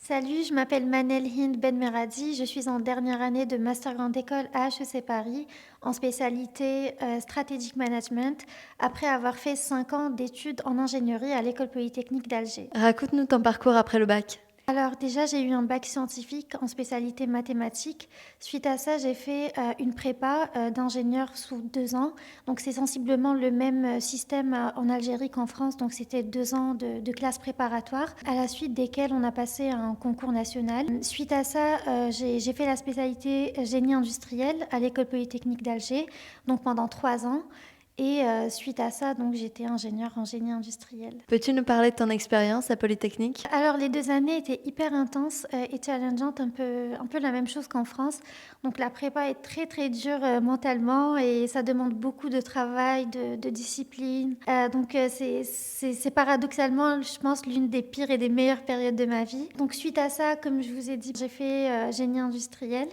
Salut, je m'appelle Manel Hind Benmeradi, je suis en dernière année de Master Grande École à HEC Paris en spécialité Strategic Management après avoir fait 5 ans d'études en ingénierie à l'École Polytechnique d'Alger. Raconte-nous ton parcours après le bac. Alors déjà, j'ai eu un bac scientifique en spécialité mathématiques. Suite à ça, j'ai fait une prépa d'ingénieur sous 2 ans. Donc c'est sensiblement le même système en Algérie qu'en France. Donc c'était 2 ans de classe préparatoire, à la suite desquelles on a passé un concours national. Suite à ça, j'ai fait la spécialité génie industriel à l'École Polytechnique d'Alger, donc pendant 3 ans. Et suite à ça, donc j'étais ingénieure en génie industriel. Peux-tu nous parler de ton expérience à Polytechnique? Alors les 2 années étaient hyper intenses et challengeantes, un peu la même chose qu'en France. Donc la prépa est très très dure mentalement et ça demande beaucoup de travail, de discipline. Donc c'est paradoxalement, je pense, l'une des pires et des meilleures périodes de ma vie. Donc suite à ça, comme je vous ai dit, j'ai fait génie industriel.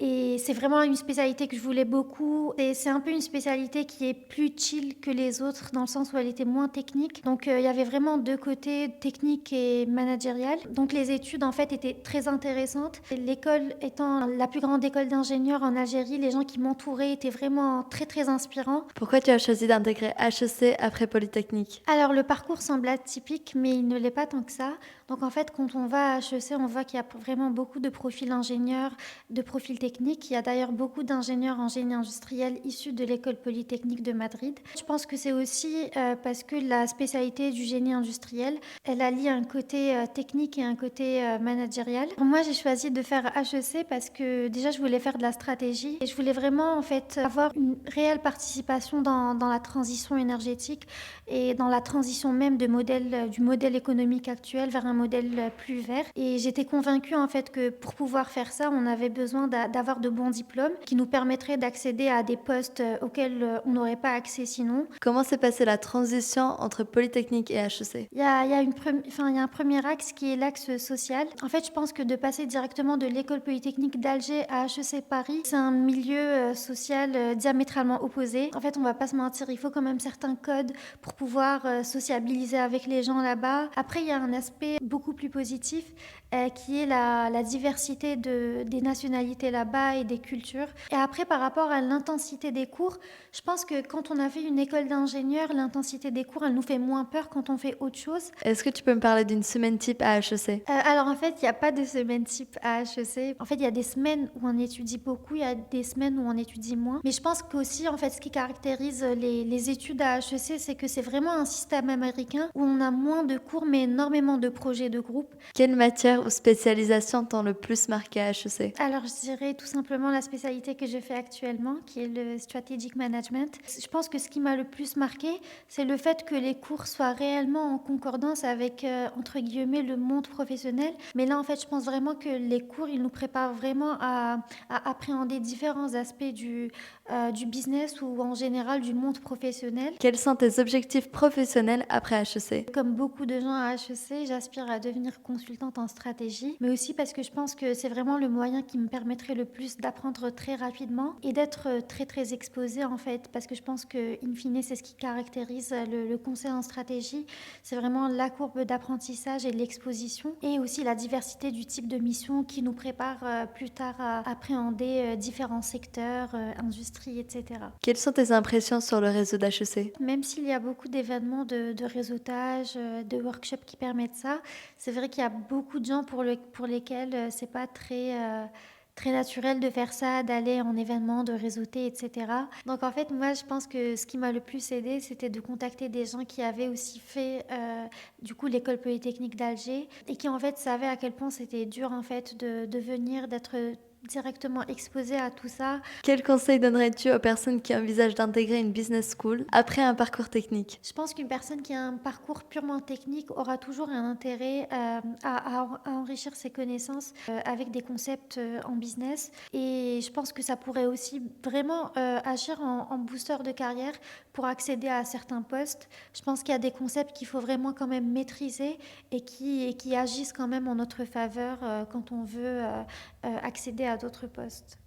Et c'est vraiment une spécialité que je voulais beaucoup. Et c'est un peu une spécialité qui est plus chill que les autres, dans le sens où elle était moins technique. Donc il y avait vraiment deux côtés, technique et managérial. Donc les études en fait étaient très intéressantes. L'école étant la plus grande école d'ingénieurs en Algérie, les gens qui m'entouraient étaient vraiment très très inspirants. Pourquoi tu as choisi d'intégrer HEC après Polytechnique? Alors le parcours semble atypique, mais il ne l'est pas tant que ça. Donc en fait, quand on va à HEC, on voit qu'il y a vraiment beaucoup de profils ingénieurs, de profils techniques. Il y a d'ailleurs beaucoup d'ingénieurs en génie industriel issus de l'école polytechnique de Madrid. Je pense que c'est aussi parce que la spécialité du génie industriel, elle allie un côté technique et un côté managérial. Moi, j'ai choisi de faire HEC parce que déjà, je voulais faire de la stratégie et je voulais vraiment en fait avoir une réelle participation dans la transition énergétique et dans la transition même du modèle économique actuel vers un modèle plus vert. Et j'étais convaincue en fait que pour pouvoir faire ça, on avait besoin d'avoir de bons diplômes qui nous permettraient d'accéder à des postes auxquels on n'aurait pas accès sinon. Comment s'est passée la transition entre Polytechnique et HEC? Il y a un premier axe qui est l'axe social. En fait, je pense que de passer directement de l'école polytechnique d'Alger à HEC Paris, c'est un milieu social diamétralement opposé. En fait, on va pas se mentir, il faut quand même certains codes pour pouvoir sociabiliser avec les gens là-bas. Après, il y a un aspect beaucoup plus positif qui est la diversité des nationalités là-bas et des cultures. Et après, par rapport à l'intensité des cours, je pense que quand on a fait une école d'ingénieur, l'intensité des cours, elle nous fait moins peur quand on fait autre chose. Est-ce que tu peux me parler d'une semaine type à HEC? Alors en fait, il n'y a pas de semaine type à HEC. En fait, il y a des semaines où on étudie beaucoup, il y a des semaines où on étudie moins. Mais je pense qu'aussi, en fait, ce qui caractérise les études à HEC, c'est que c'est vraiment un système américain où on a moins de cours mais énormément de projets de groupe. Quelle matière ou spécialisation t'ont le plus marqué à HEC? Alors, je dirais tout simplement la spécialité que je fais actuellement, qui est le Strategic Management. Je pense que ce qui m'a le plus marqué, c'est le fait que les cours soient réellement en concordance avec, entre guillemets, le monde professionnel. Mais là, en fait, je pense vraiment que les cours, ils nous préparent vraiment à appréhender différents aspects du business ou en général du monde professionnel. Quels sont tes objectifs professionnels après HEC? Comme beaucoup de gens à HEC, j'aspire à devenir consultante en stratégie, mais aussi parce que je pense que c'est vraiment le moyen qui me permettrait le plus d'apprendre très rapidement et d'être très très exposée en fait, parce que je pense que in fine c'est ce qui caractérise le conseil en stratégie, c'est vraiment la courbe d'apprentissage et de l'exposition et aussi la diversité du type de mission qui nous prépare plus tard à appréhender différents secteurs, industries, etc. Quelles sont tes impressions sur le réseau d'HEC? Même s'il y a beaucoup d'événements de réseautage, de workshops qui permettent ça, c'est vrai qu'il y a beaucoup de gens pour lesquels c'est pas très naturel de faire ça, d'aller en événement, de réseauter, etc. Donc en fait, moi, je pense que ce qui m'a le plus aidé, c'était de contacter des gens qui avaient aussi fait du coup l'école polytechnique d'Alger et qui en fait savaient à quel point c'était dur en fait de venir, d'être directement exposé à tout ça. Quel conseil donnerais-tu aux personnes qui envisagent d'intégrer une business school après un parcours technique? Je pense qu'une personne qui a un parcours purement technique aura toujours un intérêt à enrichir ses connaissances avec des concepts en business. Et je pense que ça pourrait aussi vraiment agir en booster de carrière pour accéder à certains postes. Je pense qu'il y a des concepts qu'il faut vraiment quand même maîtriser et qui agissent quand même en notre faveur quand on veut accéder à d'autres postes.